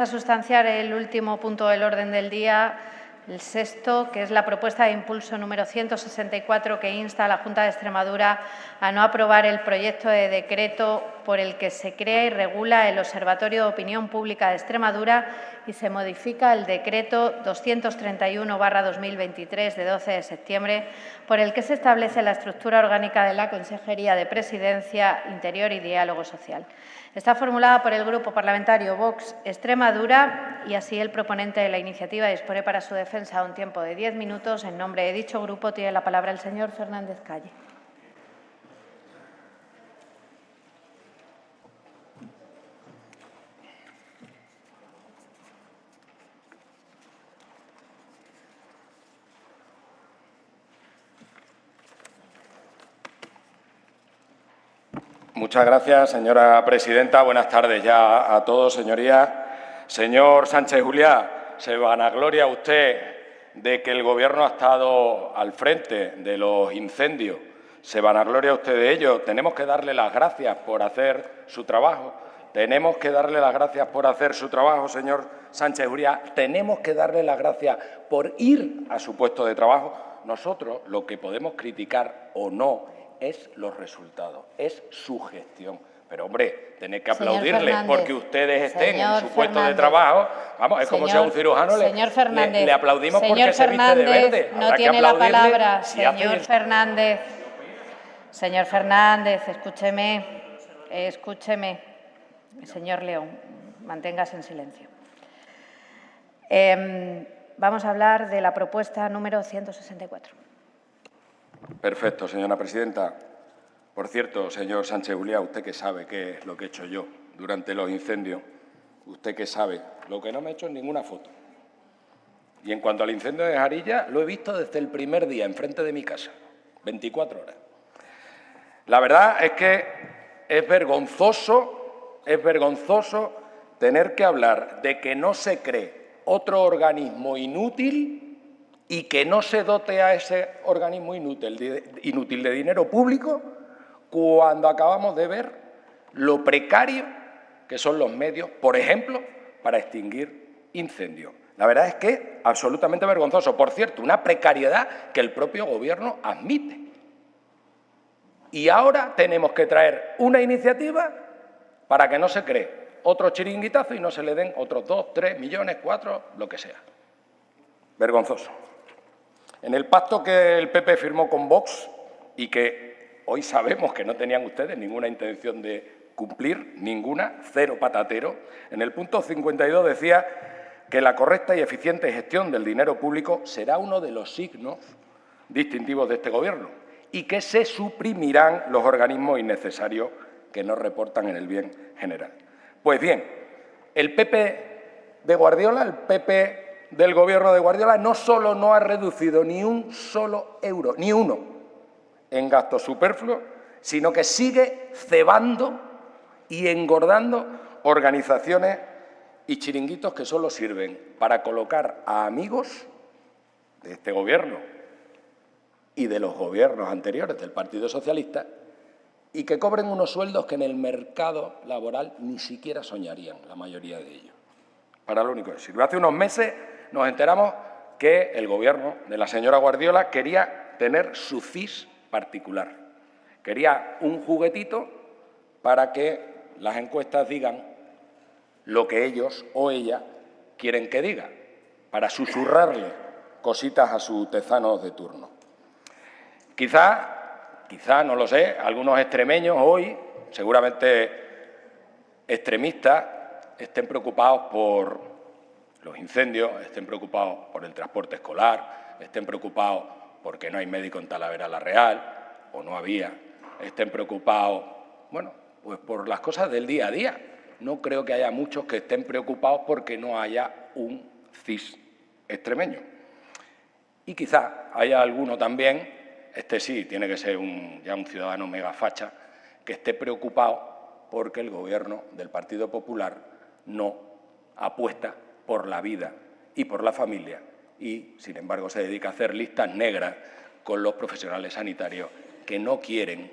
A sustanciar el último punto del orden del día, el sexto, que es la propuesta de impulso número 164, que insta a la Junta de Extremadura a no aprobar el proyecto de decreto por el que se crea y regula el Observatorio de Opinión Pública de Extremadura y se modifica el decreto 231/2023 de 12 de septiembre, por el que se establece la estructura orgánica de la Consejería de Presidencia, Interior y Diálogo Social. Está formulada por el Grupo Parlamentario Vox Extremadura y así el proponente de la iniciativa dispone para su defensa un tiempo de 10 minutos. En nombre de dicho grupo tiene la palabra el señor Fernández Calle. Muchas gracias, señora presidenta. Buenas tardes ya a todos, señorías. Señor Sánchez Juliá, se vanagloria usted de que el Gobierno ha estado al frente de los incendios. Se vanagloria usted de ello. Tenemos que darle las gracias por hacer su trabajo. Tenemos que darle las gracias por hacer su trabajo, señor Sánchez Juliá. Tenemos que darle las gracias por ir a su puesto de trabajo. Nosotros lo que podemos criticar o no es los resultados, es su gestión. Pero, hombre, tenéis que aplaudirle porque ustedes estén en su puesto de trabajo. Vamos, es como si a un cirujano le aplaudimos porque se viste de verde. No tiene la palabra. Señor Fernández. Señor Fernández, escúcheme. Señor León, manténgase en silencio. Vamos a hablar de la propuesta número 164. Perfecto, señora presidenta. Por cierto, señor Sánchez Juliá, usted que sabe qué es lo que he hecho yo durante los incendios, usted que sabe, lo que no me he hecho es ninguna foto. Y en cuanto al incendio de Jarilla, lo he visto desde el primer día, enfrente de mi casa, 24 horas. La verdad es que es vergonzoso tener que hablar de que no se cree otro organismo inútil y que no se dote a ese organismo inútil de dinero público cuando acabamos de ver lo precario que son los medios, por ejemplo, para extinguir incendios. La verdad es que es absolutamente vergonzoso. Por cierto, una precariedad que el propio Gobierno admite. Y ahora tenemos que traer una iniciativa para que no se cree otro chiringuitazo y no se le den otros 2, 3 millones, 4, lo que sea. Vergonzoso. En el pacto que el PP firmó con Vox y que hoy sabemos que no tenían ustedes ninguna intención de cumplir, ninguna, cero patatero, en el punto 52 decía que la correcta y eficiente gestión del dinero público será uno de los signos distintivos de este Gobierno y que se suprimirán los organismos innecesarios que no reportan en el bien general. Pues bien, el PP de Guardiola, el PP del Gobierno de Guardiola, no solo no ha reducido ni un solo euro, ni uno, en gastos superfluos, sino que sigue cebando y engordando organizaciones y chiringuitos que solo sirven para colocar a amigos de este Gobierno y de los gobiernos anteriores del Partido Socialista y que cobren unos sueldos que en el mercado laboral ni siquiera soñarían la mayoría de ellos. Para lo único que sirve. Hace unos meses nos enteramos que el Gobierno de la señora Guardiola quería tener su CIS particular. Quería un juguetito para que las encuestas digan lo que ellos o ella quieren que diga, para susurrarle cositas a sus tezanos de turno. Quizá, no lo sé, algunos extremeños hoy, seguramente extremistas, estén preocupados por los incendios, estén preocupados por el transporte escolar, estén preocupados porque no hay médico en Talavera la Real, o no había, estén preocupados, bueno, pues por las cosas del día a día. No creo que haya muchos que estén preocupados porque no haya un CIS extremeño. Y quizá haya alguno también, este sí, tiene que ser ya un ciudadano mega facha, que esté preocupado porque el Gobierno del Partido Popular no apuesta por la vida y por la familia y, sin embargo, se dedica a hacer listas negras con los profesionales sanitarios que no quieren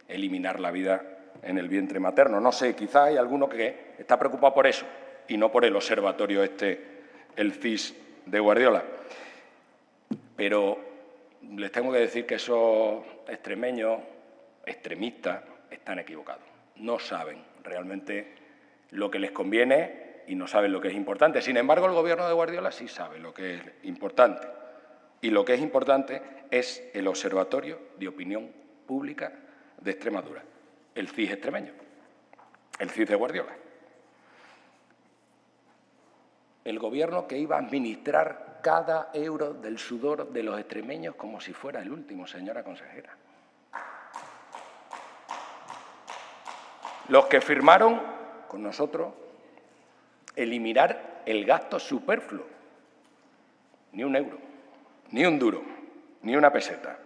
eliminar la vida en el vientre materno. No sé, quizá hay alguno que está preocupado por eso, y no por el observatorio el CIS de Guardiola. Pero les tengo que decir que esos extremeños, extremistas, están equivocados. No saben realmente lo que les conviene y no saben lo que es importante. Sin embargo, el Gobierno de Guardiola sí sabe lo que es importante. Y lo que es importante es el Observatorio de Opinión Pública de Extremadura, el CIS extremeño, el CIS de Guardiola. El Gobierno que iba a administrar cada euro del sudor de los extremeños como si fuera el último, señora consejera. Los que firmaron con nosotros eliminar el gasto superfluo. Ni un euro, ni un duro, ni una peseta.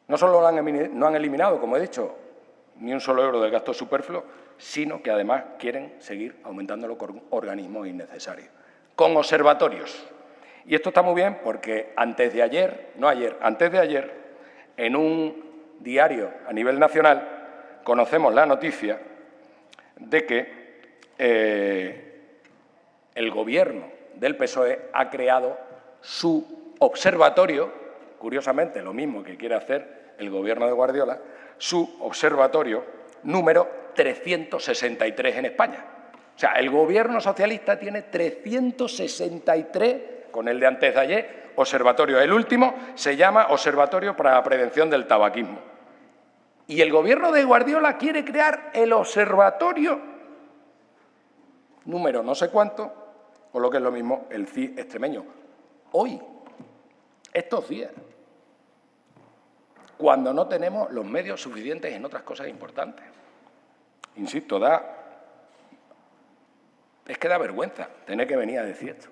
No solo no han eliminado, como he dicho, ni un solo euro del gasto superfluo, sino que además quieren seguir aumentándolo con organismos innecesarios, con observatorios. Y esto está muy bien porque antes de ayer, en un diario a nivel nacional, conocemos la noticia de que el Gobierno del PSOE ha creado su observatorio, curiosamente lo mismo que quiere hacer el Gobierno de Guardiola, su observatorio número 363 en España. O sea, el Gobierno socialista tiene 363, con el de antes de ayer, observatorios. El último se llama Observatorio para la Prevención del Tabaquismo. Y el Gobierno de Guardiola quiere crear el observatorio número no sé cuánto, o lo que es lo mismo, el CIS extremeño. Hoy, estos días, cuando no tenemos los medios suficientes en otras cosas importantes. Insisto, es que da vergüenza tener que venir a decir esto.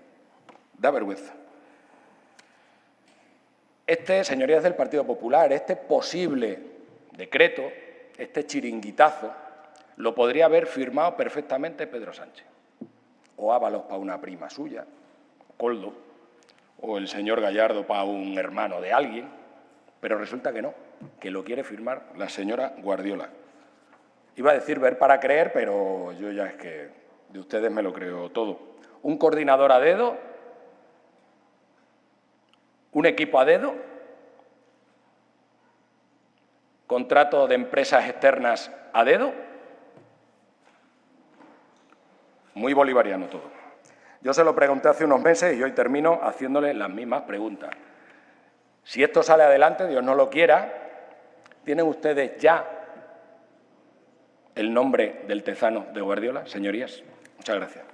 Da vergüenza. Señorías del Partido Popular, este posible decreto, este chiringuitazo, lo podría haber firmado perfectamente Pedro Sánchez. O Ábalos para una prima suya, Coldo, o el señor Gallardo para un hermano de alguien, pero resulta que no, que lo quiere firmar la señora Guardiola. Iba a decir ver para creer, pero yo ya es que de ustedes me lo creo todo. Un coordinador a dedo, un equipo a dedo, contrato de empresas externas a dedo. Muy bolivariano todo. Yo se lo pregunté hace unos meses y hoy termino haciéndole las mismas preguntas. Si esto sale adelante, Dios no lo quiera, ¿tienen ustedes ya el nombre del Tezano de Guardiola, señorías? Muchas gracias.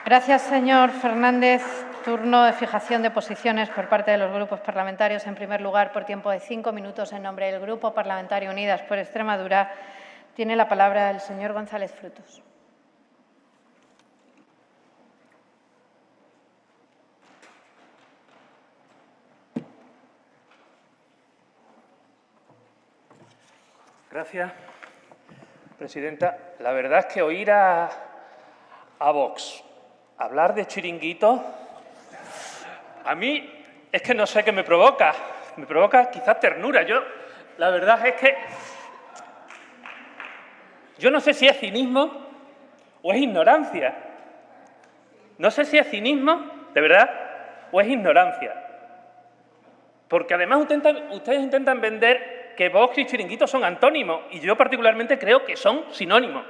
Gracias, señor Fernández. Turno de fijación de posiciones por parte de los grupos parlamentarios. En primer lugar, por tiempo de 5 minutos, en nombre del Grupo Parlamentario Unidas por Extremadura, tiene la palabra el señor González Frutos. Gracias, presidenta. La verdad es que oír a Vox hablar de chiringuitos, a mí es que no sé qué me provoca. Me provoca quizás ternura. La verdad es que yo no sé si es cinismo o es ignorancia. No sé si es cinismo, de verdad, o es ignorancia. Porque además ustedes intentan vender que Vox y chiringuitos son antónimos, y yo particularmente creo que son sinónimos.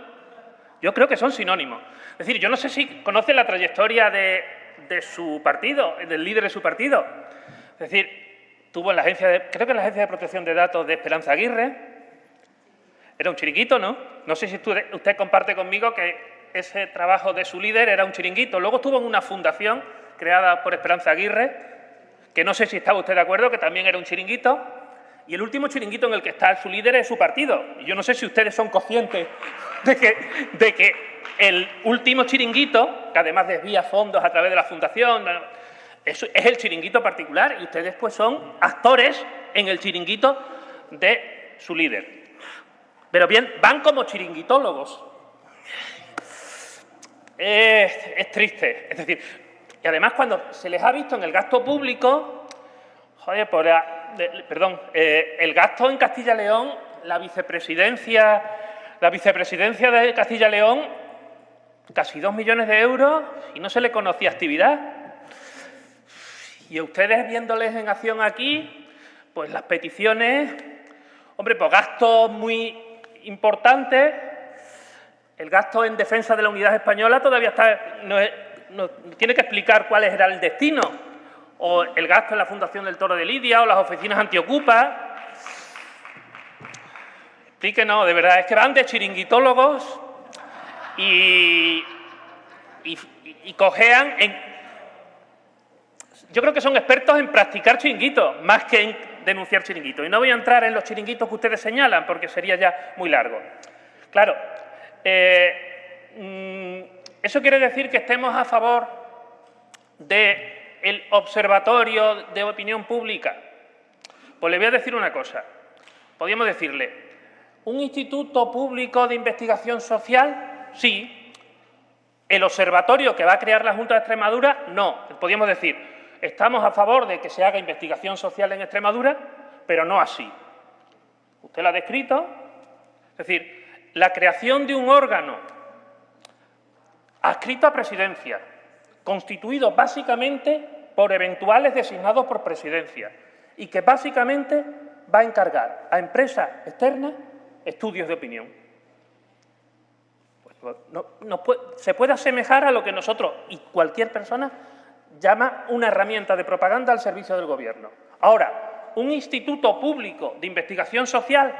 Yo creo que son sinónimos. Es decir, yo no sé si conocen la trayectoria de su partido, del líder de su partido. Es decir, tuvo en la agencia creo que en la Agencia de Protección de Datos de Esperanza Aguirre. Era un chiringuito, ¿no? No sé si usted comparte conmigo que ese trabajo de su líder era un chiringuito. Luego estuvo en una fundación creada por Esperanza Aguirre, que no sé si estaba usted de acuerdo, que también era un chiringuito. Y el último chiringuito en el que está su líder es su partido. Y yo no sé si ustedes son conscientes de que el último chiringuito, que además desvía fondos a través de la fundación, es el chiringuito particular, y ustedes pues son actores en el chiringuito de su líder. Pero bien, van como chiringuitólogos. Es triste. Es decir, y además cuando se les ha visto en el gasto público, joder, el gasto en Castilla y León, la vicepresidencia La vicepresidencia de Castilla y León, casi 2 millones de euros y no se le conocía actividad. Y a ustedes, viéndoles en acción aquí, pues las peticiones, hombre, pues gastos muy importantes. El gasto en defensa de la unidad española todavía está, no tiene que explicar cuál era el destino. O el gasto en la Fundación del Toro de Lidia o las oficinas antiocupa. Explíquenos, de verdad, es que van de chiringuitólogos y cojean en... Yo creo que son expertos en practicar chiringuitos, más que en denunciar chiringuitos. Y no voy a entrar en los chiringuitos que ustedes señalan, porque sería ya muy largo. Claro, eso quiere decir que estemos a favor del observatorio de opinión pública. Pues le voy a decir una cosa. Podríamos decirle, ¿un instituto público de investigación social? Sí. ¿El observatorio que va a crear la Junta de Extremadura? No. Podríamos decir, estamos a favor de que se haga investigación social en Extremadura, pero no así. Usted lo ha descrito. Es decir, la creación de un órgano adscrito a Presidencia, constituido básicamente por eventuales designados por Presidencia y que básicamente va a encargar a empresas externas estudios de opinión. Se puede asemejar a lo que nosotros y cualquier persona llama una herramienta de propaganda al servicio del Gobierno. Ahora, un instituto público de investigación social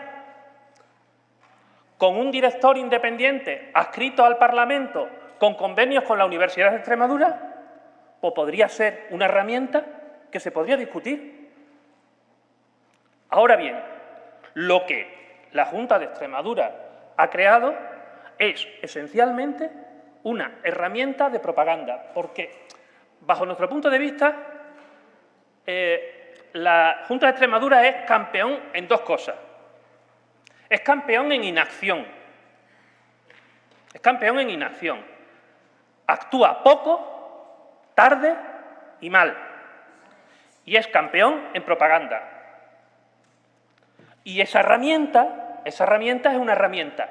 con un director independiente adscrito al Parlamento, con convenios con la Universidad de Extremadura, pues podría ser una herramienta que se podría discutir. Ahora bien, lo que la Junta de Extremadura ha creado es esencialmente una herramienta de propaganda, porque bajo nuestro punto de vista la Junta de Extremadura es campeón en dos cosas. Es campeón en inacción. Es campeón en inacción. Actúa poco, tarde y mal. Y es campeón en propaganda. Y esa herramienta es una herramienta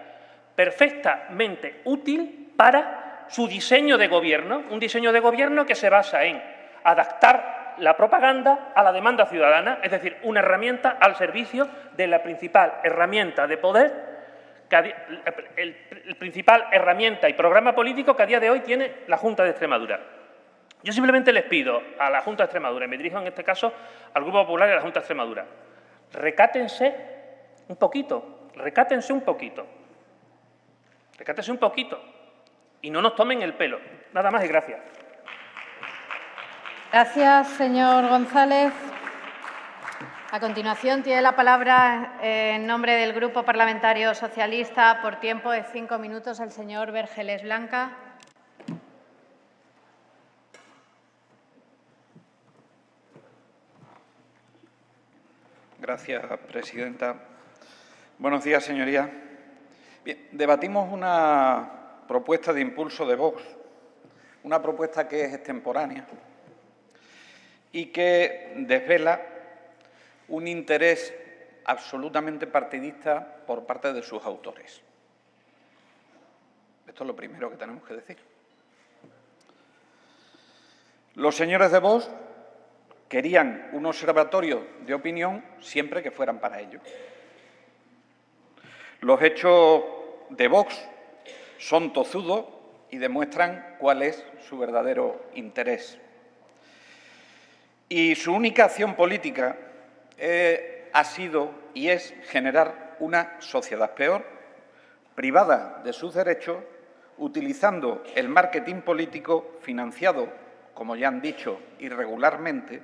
perfectamente útil para su diseño de gobierno, un diseño de gobierno que se basa en adaptar la propaganda a la demanda ciudadana, es decir, una herramienta al servicio de la principal herramienta de poder, el principal herramienta y programa político que a día de hoy tiene la Junta de Extremadura. Yo simplemente les pido a la Junta de Extremadura, y me dirijo en este caso al Grupo Popular y a la Junta de Extremadura, recátense un poquito, recátense un poquito. Recátense un poquito y no nos tomen el pelo. Nada más y gracias. Gracias, señor González. A continuación, tiene la palabra en nombre del Grupo Parlamentario Socialista por tiempo de 5 minutos el señor Vergeles Blanca. Gracias, presidenta. Buenos días, señorías. Bien, debatimos una propuesta de impulso de Vox, una propuesta que es extemporánea y que desvela un interés absolutamente partidista por parte de sus autores. Esto es lo primero que tenemos que decir. Los señores de Vox querían un observatorio de opinión siempre que fueran para ello. Los hechos de Vox son tozudos y demuestran cuál es su verdadero interés. Y su única acción política ha sido y es generar una sociedad peor, privada de sus derechos, utilizando el marketing político financiado, como ya han dicho, irregularmente,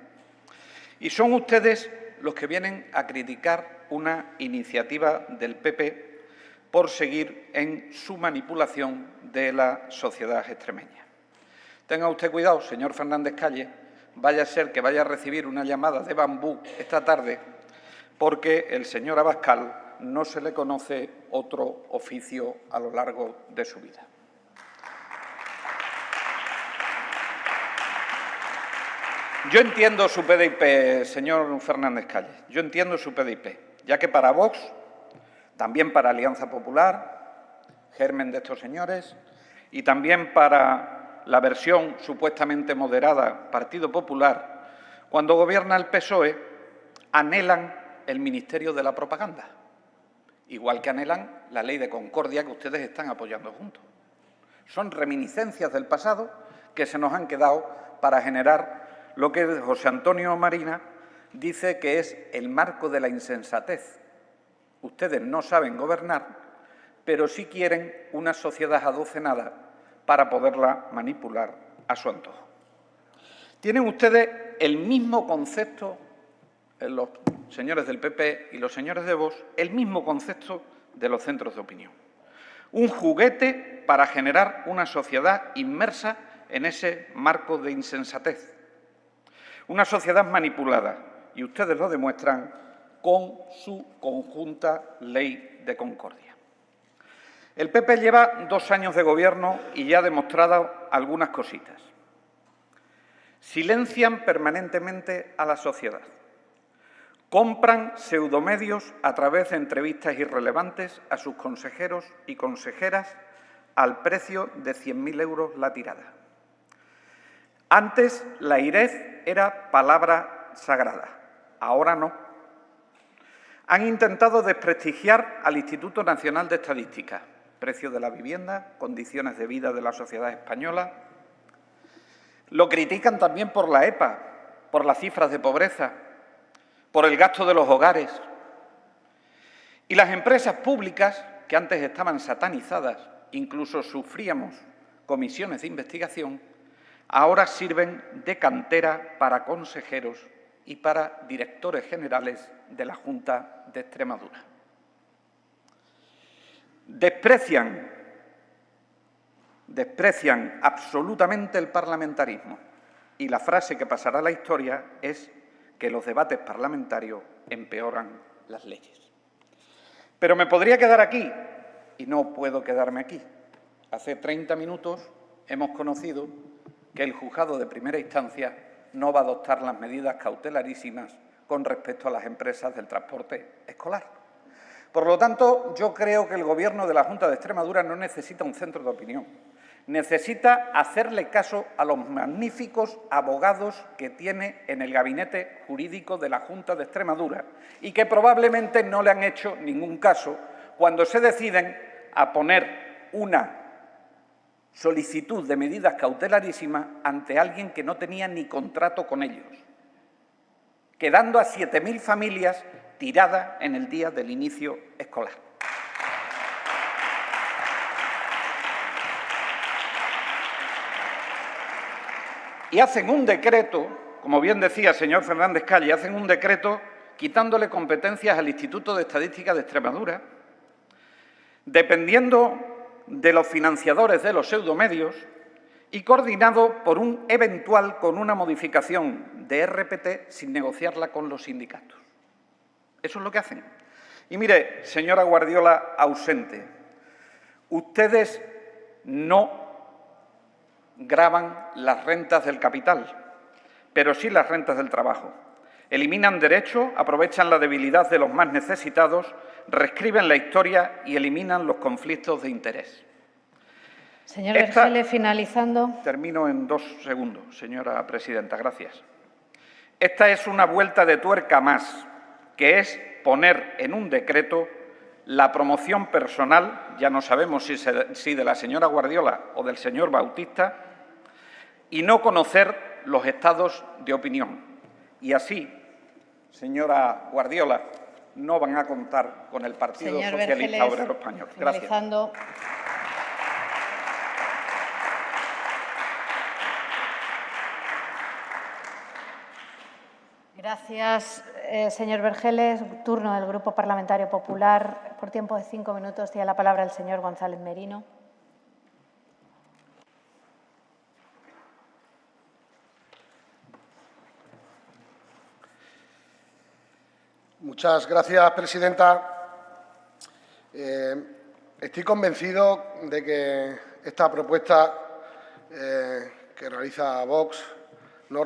y son ustedes los que vienen a criticar una iniciativa del PP por seguir en su manipulación de la sociedad extremeña. Tenga usted cuidado, señor Fernández Calle, vaya a ser que vaya a recibir una llamada de bambú esta tarde, porque el señor Abascal no se le conoce otro oficio a lo largo de su vida. Yo entiendo su PDIP, señor Fernández Calle, yo entiendo su PDIP, ya que para Vox, también para Alianza Popular, germen de estos señores, y también para la versión supuestamente moderada Partido Popular, cuando gobierna el PSOE, anhelan el Ministerio de la Propaganda, igual que anhelan la Ley de Concordia que ustedes están apoyando juntos. Son reminiscencias del pasado que se nos han quedado para generar lo que José Antonio Marina dice que es el marco de la insensatez. Ustedes no saben gobernar, pero sí quieren una sociedad adocenada para poderla manipular a su antojo. Tienen ustedes el mismo concepto, los señores del PP y los señores de Vox, el mismo concepto de los centros de opinión. Un juguete para generar una sociedad inmersa en ese marco de insensatez. Una sociedad manipulada, y ustedes lo demuestran con su conjunta Ley de Concordia. El PP lleva 2 años de gobierno y ya ha demostrado algunas cositas. Silencian permanentemente a la sociedad. Compran pseudomedios a través de entrevistas irrelevantes a sus consejeros y consejeras al precio de 100.000 euros la tirada. Antes la IREF era palabra sagrada, ahora no. Han intentado desprestigiar al Instituto Nacional de Estadística, precio de la vivienda, condiciones de vida de la sociedad española. Lo critican también por la EPA, por las cifras de pobreza, por el gasto de los hogares. Y las empresas públicas, que antes estaban satanizadas, incluso sufríamos comisiones de investigación, ahora sirven de cantera para consejeros y para directores generales de la Junta de Extremadura. Desprecian absolutamente el parlamentarismo, y la frase que pasará a la historia es que los debates parlamentarios empeoran las leyes. Pero me podría quedar aquí, y no puedo quedarme aquí. Hace 30 minutos hemos conocido que el juzgado de primera instancia no va a adoptar las medidas cautelarísimas con respecto a las empresas del transporte escolar. Por lo tanto, yo creo que el Gobierno de la Junta de Extremadura no necesita un centro de opinión. Necesita hacerle caso a los magníficos abogados que tiene en el gabinete jurídico de la Junta de Extremadura y que probablemente no le han hecho ningún caso cuando se deciden a poner una solicitud de medidas cautelarísimas ante alguien que no tenía ni contrato con ellos, quedando a 7.000 familias tiradas en el día del inicio escolar. Y hacen un decreto, como bien decía el señor Fernández Calle, hacen un decreto quitándole competencias al Instituto de Estadística de Extremadura, dependiendo de los financiadores de los pseudomedios y coordinado por un eventual con una modificación de RPT sin negociarla con los sindicatos. Eso es lo que hacen. Y mire, señora Guardiola ausente, ustedes no gravan las rentas del capital, pero sí las rentas del trabajo. Eliminan derechos, aprovechan la debilidad de los más necesitados, reescriben la historia y eliminan los conflictos de interés. Señor Vergele, finalizando. Termino en 2 segundos, señora presidenta. Gracias. Esta es una vuelta de tuerca más, que es poner en un decreto la promoción personal, ya no sabemos si de la señora Guardiola o del señor Bautista, y no conocer los estados de opinión. Y así, señora Guardiola, no van a contar con el Partido Socialista Obrero Español. Gracias. Finalizando. Gracias, señor Vergele. Turno del Grupo Parlamentario Popular. Por tiempo de 5 minutos tiene la palabra el señor González Merino. Muchas gracias, presidenta. Estoy convencido de que esta propuesta que realiza Vox no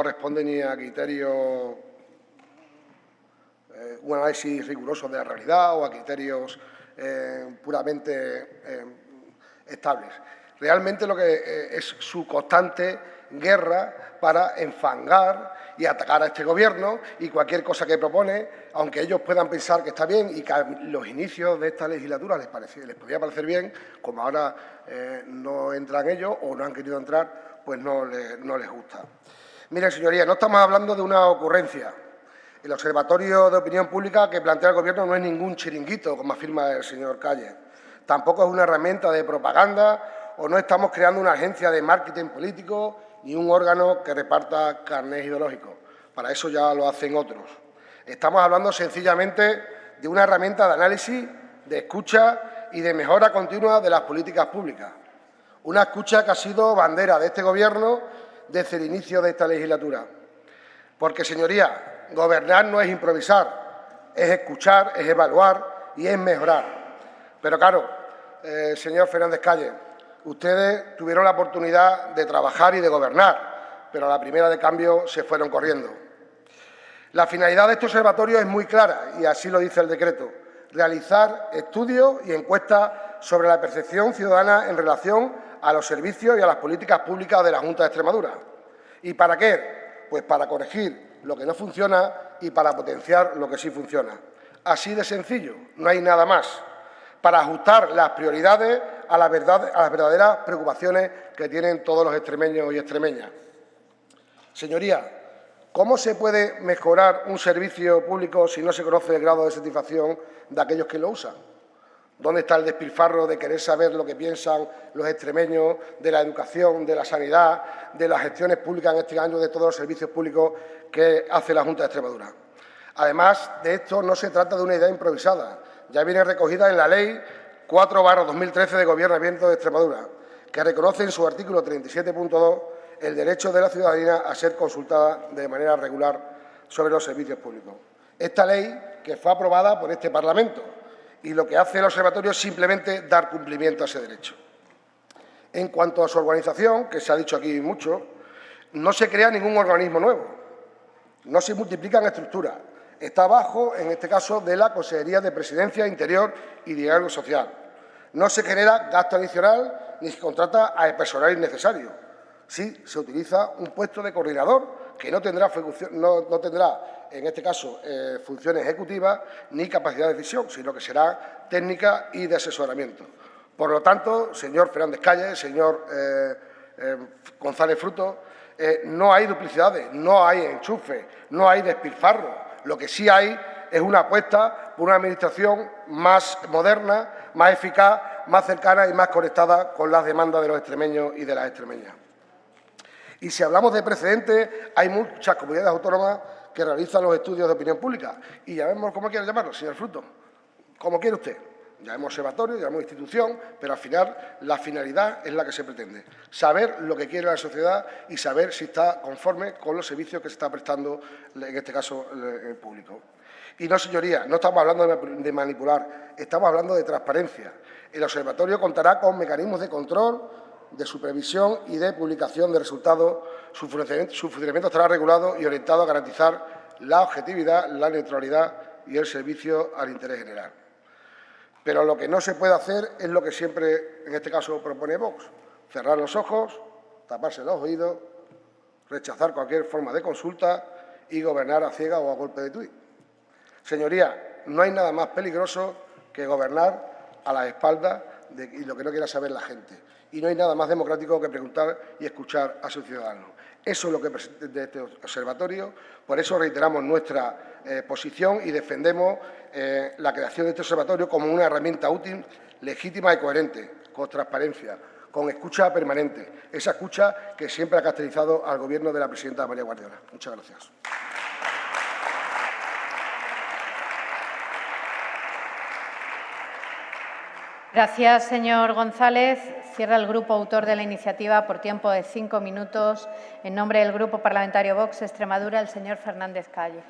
responde ni a criterios, un análisis riguroso de la realidad o a criterios puramente estables. Realmente lo que es su constante guerra para enfangar y atacar a este Gobierno, y cualquier cosa que propone, aunque ellos puedan pensar que está bien y que a los inicios de esta legislatura les podía parecer bien, como ahora no entran ellos o no han querido entrar, pues no les gusta. Miren, señorías, no estamos hablando de una ocurrencia. El Observatorio de Opinión Pública que plantea el Gobierno no es ningún chiringuito, como afirma el señor Calle. Tampoco es una herramienta de propaganda o no estamos creando una agencia de marketing político ni un órgano que reparta carnés ideológicos. Para eso ya lo hacen otros. Estamos hablando sencillamente de una herramienta de análisis, de escucha y de mejora continua de las políticas públicas. Una escucha que ha sido bandera de este Gobierno desde el inicio de esta legislatura. Porque, señorías, gobernar no es improvisar, es escuchar, es evaluar y es mejorar. Pero, claro, señor Fernández Calle, ustedes tuvieron la oportunidad de trabajar y de gobernar, pero a la primera de cambio se fueron corriendo. La finalidad de este observatorio es muy clara y así lo dice el decreto: realizar estudios y encuestas sobre la percepción ciudadana en relación a los servicios y a las políticas públicas de la Junta de Extremadura. ¿Y para qué? Pues para corregir lo que no funciona y para potenciar lo que sí funciona. Así de sencillo, no hay nada más. Para ajustar las prioridades a las verdaderas preocupaciones que tienen todos los extremeños y extremeñas. Señorías, ¿cómo se puede mejorar un servicio público si no se conoce el grado de satisfacción de aquellos que lo usan? ¿Dónde está el despilfarro de querer saber lo que piensan los extremeños de la educación, de la sanidad, de las gestiones públicas en este año, de todos los servicios públicos que hace la Junta de Extremadura? Además de esto, no se trata de una idea improvisada. Ya viene recogida en la Ley 4/2013 de Gobierno de Extremadura, que reconoce en su artículo 37.2 el derecho de la ciudadanía a ser consultada de manera regular sobre los servicios públicos. Esta ley, que fue aprobada por este Parlamento, y lo que hace el observatorio es simplemente dar cumplimiento a ese derecho. En cuanto a su organización, que se ha dicho aquí mucho, no se crea ningún organismo nuevo, no se multiplican estructuras. Está abajo, en este caso, de la Consejería de Presidencia, Interior y Diálogo Social. No se genera gasto adicional ni se contrata a personal innecesario. Sí, se utiliza un puesto de coordinador que no tendrá, en este caso, funciones ejecutivas ni capacidad de decisión, sino que será técnica y de asesoramiento. Por lo tanto, señor Fernández Calle, señor González Fruto, no hay duplicidades, no hay enchufe, no hay despilfarro. Lo que sí hay es una apuesta por una administración más moderna, más eficaz, más cercana y más conectada con las demandas de los extremeños y de las extremeñas. Y si hablamos de precedentes, hay muchas comunidades autónomas que realizan los estudios de opinión pública. Y llamemos como quiera llamarlo, señor Fruto, como quiere usted. Llamemos observatorio, llamemos institución, pero al final la finalidad es la que se pretende. Saber lo que quiere la sociedad y saber si está conforme con los servicios que se está prestando, en este caso, el público. Y no, señoría, no estamos hablando de manipular, estamos hablando de transparencia. El observatorio contará con mecanismos de control, de supervisión y de publicación de resultados. Su funcionamiento estará regulado y orientado a garantizar la objetividad, la neutralidad y el servicio al interés general. Pero lo que no se puede hacer es lo que siempre, en este caso, propone Vox: cerrar los ojos, taparse los oídos, rechazar cualquier forma de consulta y gobernar a ciegas o a golpe de tuit. Señorías, no hay nada más peligroso que gobernar a las espaldas y lo que no quiera saber la gente. Y no hay nada más democrático que preguntar y escuchar a sus ciudadanos. Eso es lo que pretende este observatorio. Por eso reiteramos nuestra posición y defendemos la creación de este observatorio como una herramienta útil, legítima y coherente, con transparencia, con escucha permanente. Esa escucha que siempre ha caracterizado al Gobierno de la presidenta María Guardiola. Muchas gracias. Gracias, señor González. Cierra el grupo autor de la iniciativa por tiempo de 5 minutos. En nombre del Grupo Parlamentario Vox Extremadura, el señor Fernández Calle.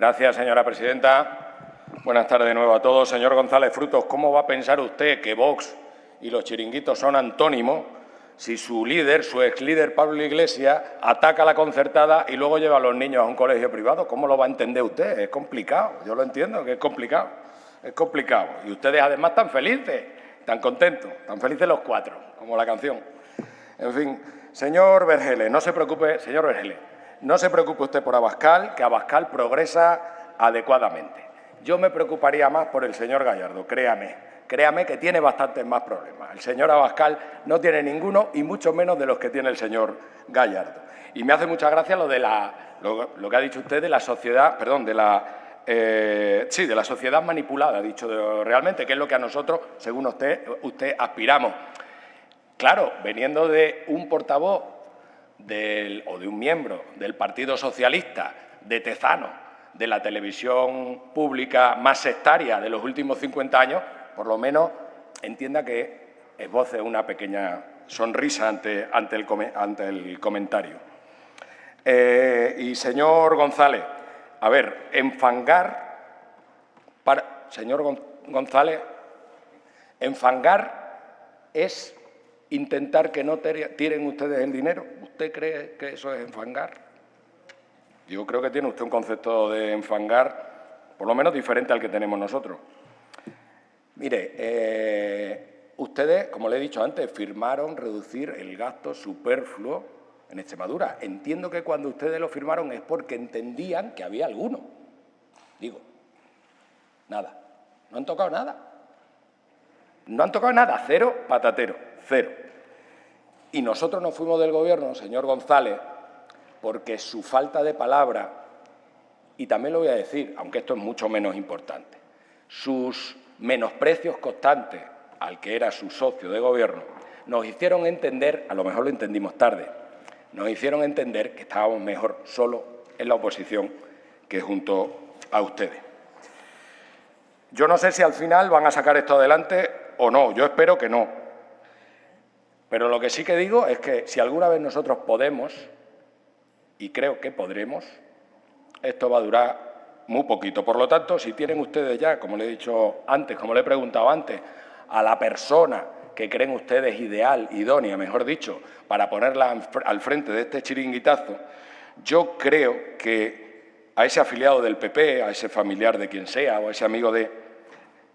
Gracias, señora presidenta. Buenas tardes de nuevo a todos. Señor González Frutos, ¿cómo va a pensar usted que Vox y los chiringuitos son antónimos si su líder, su exlíder Pablo Iglesias, ataca a la concertada y luego lleva a los niños a un colegio privado? ¿Cómo lo va a entender usted? Es complicado. Yo lo entiendo, que es complicado. Es complicado. Y ustedes, además, tan felices, tan contentos, tan felices los cuatro, como la canción. En fin, señor Vergeles, no se preocupe, señor Vergeles, no se preocupe usted por Abascal, que Abascal progresa adecuadamente. Yo me preocuparía más por el señor Gallardo, créame que tiene bastantes más problemas. El señor Abascal no tiene ninguno y mucho menos de los que tiene el señor Gallardo. Y me hace mucha gracia lo que ha dicho usted de la sociedad, perdón, de la sociedad manipulada, ha dicho realmente, que es lo que a nosotros, según usted aspiramos. Claro, veniendo de un portavoz o de un miembro del Partido Socialista, de Tezano, de la televisión pública más sectaria de los últimos 50 años, por lo menos entienda que esboce una pequeña sonrisa ante el comentario. Y, señor González, a ver, señor González, enfangar es intentar que no tiren ustedes el dinero. ¿Usted cree que eso es enfangar? Yo creo que tiene usted un concepto de enfangar, por lo menos diferente al que tenemos nosotros. Mire, ustedes, como le he dicho antes, firmaron reducir el gasto superfluo en Extremadura. Entiendo que cuando ustedes lo firmaron es porque entendían que había alguno. Digo, nada, no han tocado nada. No han tocado nada, cero patatero, cero. Y nosotros nos fuimos del Gobierno, señor González, porque su falta de palabra, y también lo voy a decir, aunque esto es mucho menos importante, sus menosprecios constantes al que era su socio de Gobierno, nos hicieron entender, a lo mejor lo entendimos tarde, nos hicieron entender que estábamos mejor solo en la oposición que junto a ustedes. Yo no sé si al final van a sacar esto adelante o no, yo espero que no. Pero lo que sí que digo es que si alguna vez nosotros podemos, y creo que podremos, esto va a durar muy poquito. Por lo tanto, si tienen ustedes ya, como le he dicho antes, como le he preguntado antes, a la persona que creen ustedes ideal, idónea, mejor dicho, para ponerla al frente de este chiringuitazo, yo creo que a ese afiliado del PP, a ese familiar de quien sea o a ese amigo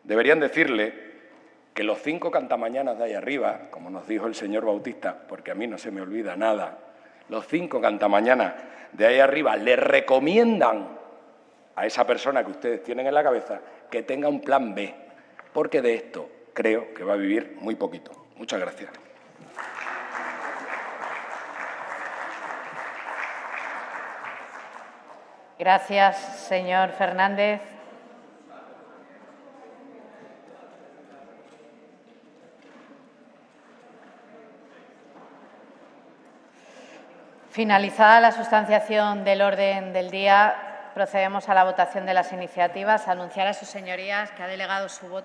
deberían decirle que los 5 cantamañanas de ahí arriba, como nos dijo el señor Bautista, porque a mí no se me olvida nada, los 5 cantamañanas de ahí arriba le recomiendan a esa persona que ustedes tienen en la cabeza que tenga un plan B, porque de esto creo que va a vivir muy poquito. Muchas gracias. Gracias, señor Fernández. Finalizada la sustanciación del orden del día, procedemos a la votación de las iniciativas. Anunciar a sus señorías que ha delegado su voto